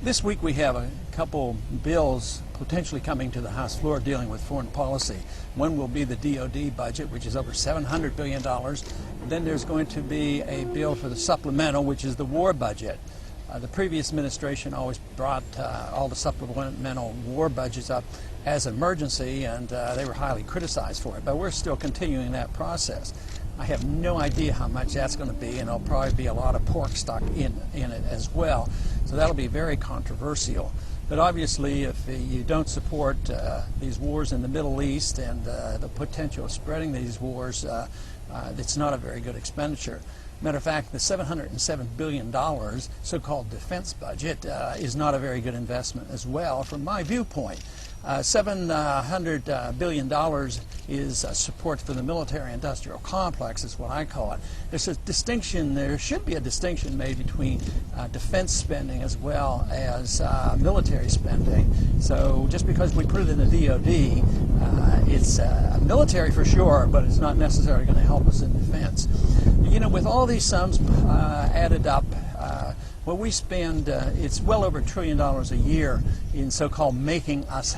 This week we have a couple bills potentially coming to the House floor dealing with foreign policy. One will be the DOD budget, which is over $700 billion. And then there's going to be a bill for the supplemental, which is the war budget. The previous administration always brought all the supplemental war budgets up as emergency, and they were highly criticized for it. But we're still continuing that process. I have no idea how much that's going to be, and there'll probably be a lot of pork stuck in it as well. So that'll be very controversial. But obviously, if you don't support these wars in the Middle East and the potential of spreading these wars, it's not a very good expenditure. Matter of fact, the $707 billion so-called defense budget is not a very good investment as well, from my viewpoint. $700 billion is support for the military-industrial complex, is what I call it. There's a distinction, there should be a distinction made between defense spending as well as military spending. So just because we put it in the DOD, it's military for sure, but it's not necessarily going to help us in defense. You know, with all these sums added up, what we spend, it's well over $1 trillion a year in so-called making us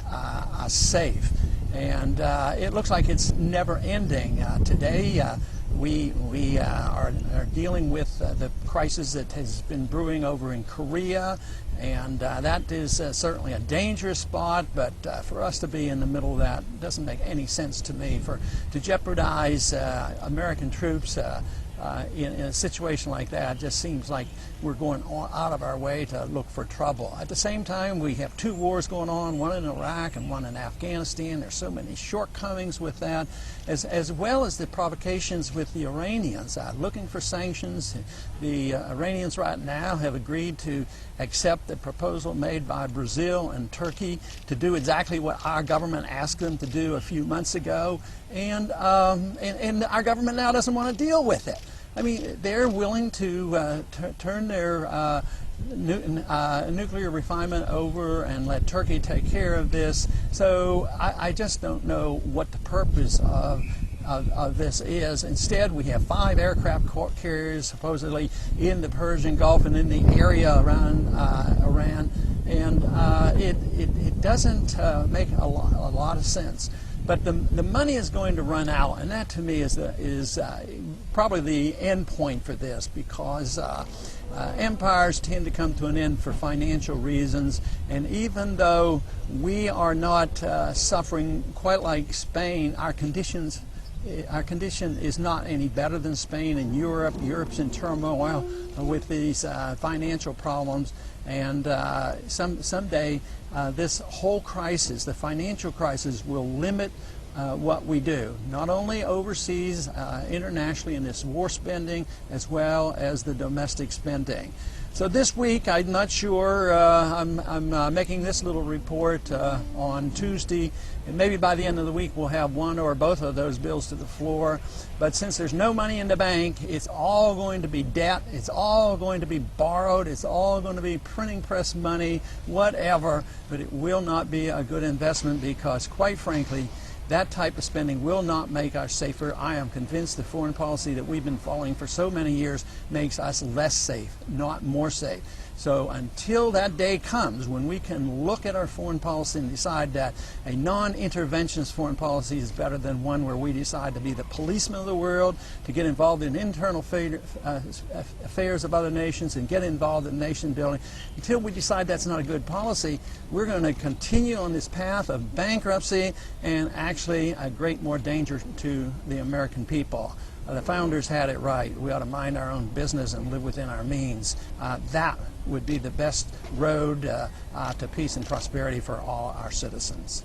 safe. And it looks like it's never ending. Today, we are dealing with the crisis that has been brewing over in Korea, and that is certainly a dangerous spot, but for us to be in the middle of that doesn't make any sense to me. To jeopardize American troops in a situation like that just seems like we're going out of our way to look for trouble. At the same time, we have two wars going on, one in Iraq and one in Afghanistan. There's so many shortcomings with that, as well as the provocations with the Iranians. Looking for sanctions, the Iranians right now have agreed to accept the proposal made by Brazil and Turkey to do exactly what our government asked them to do a few months ago, and our government now doesn't want to deal with it. I mean, they're willing to turn their nuclear refinement over and let Turkey take care of this. So I just don't know what the purpose of this is. Instead, we have 5 aircraft carriers supposedly in the Persian Gulf and in the area around Iran, and it doesn't make a lot of sense. But the money is going to run out, and that to me is probably the end point for this, because empires tend to come to an end for financial reasons, and even though we are not suffering quite like Spain, our condition is not any better than Spain and Europe. Europe's in turmoil with these financial problems, and someday this whole crisis, the financial crisis, will limit what we do, not only overseas, internationally in this war spending, as well as the domestic spending. So this week, I'm not sure, I'm making this little report on Tuesday, and maybe by the end of the week we'll have one or both of those bills to the floor. But since there's no money in the bank, it's all going to be debt, it's all going to be borrowed, it's all going to be printing press money, whatever, but it will not be a good investment, because quite frankly, that type of spending will not make us safer. I am convinced the foreign policy that we've been following for so many years makes us less safe, not more safe. So until that day comes when we can look at our foreign policy and decide that a non-interventionist foreign policy is better than one where we decide to be the policeman of the world, to get involved in internal affairs of other nations and get involved in nation building, until we decide that's not a good policy, we're going to continue on this path of bankruptcy and actually a great more danger to the American people. The founders had it right. We ought to mind our own business and live within our means. That would be the best road to peace and prosperity for all our citizens.